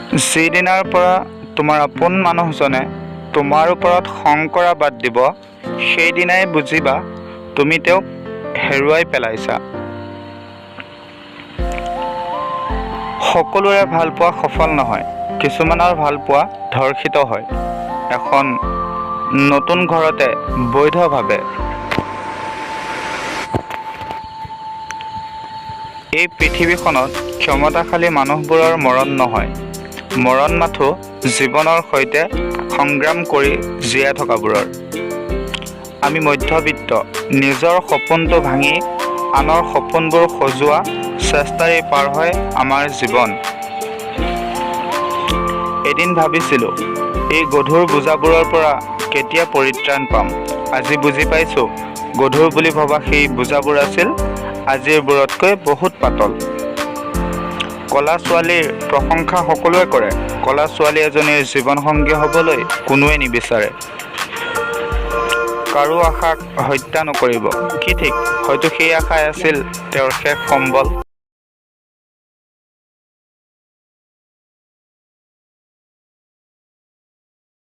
যিদিনাৰ পৰা তোমাৰ আপোন মানুহজনে তোমাৰ ওপৰত খং কৰা বাদ দিব, সেইদিনাই বুজিবা তুমি তেওঁক হেৰুৱাই পেলাইছা। সকলোৰে ভালপোৱা সফল নহয়, কিছুমানৰ ভালপোৱা ধৰ্ষিত হয় এখন নতুন ঘৰতে বৈধভাৱে। এই পৃথিৱীখনত ক্ষমতাশালী মানুহবোৰৰ মৰণ নহয়, মৰণ মাথো জীৱনৰ সৈতে সংগ্ৰাম কৰি জীয়াই থকাবোৰৰ। আমি মধ্যবিত্ত, নিজৰ সপোনটো ভাঙি আনৰ সপোনবোৰ সজোৱা চেষ্টাৰে পাৰ হয় আমাৰ জীৱন। এদিন ভাবিছিলোঁ এই গধুৰ বোজাবোৰৰ পৰা কেতিয়া পৰিত্ৰাণ পাম। আজি বুজি পাইছোঁ গধুৰ বুলি ভবা সেই বোজাবোৰ আছিল আজিৰবোৰতকৈ বহুত পাতল। কলা ছোৱালীৰ প্ৰশংসা সকলোৱে কৰে, কলা ছোৱালী এজনীৰ জীৱনসংগী হ'বলৈ কোনোৱে নিবিচাৰে। কাৰো আশাক হত্যা নকৰিব, কি ঠিক হয়তো সেই আশাই আছিল তেওঁৰ শেষ সম্বল।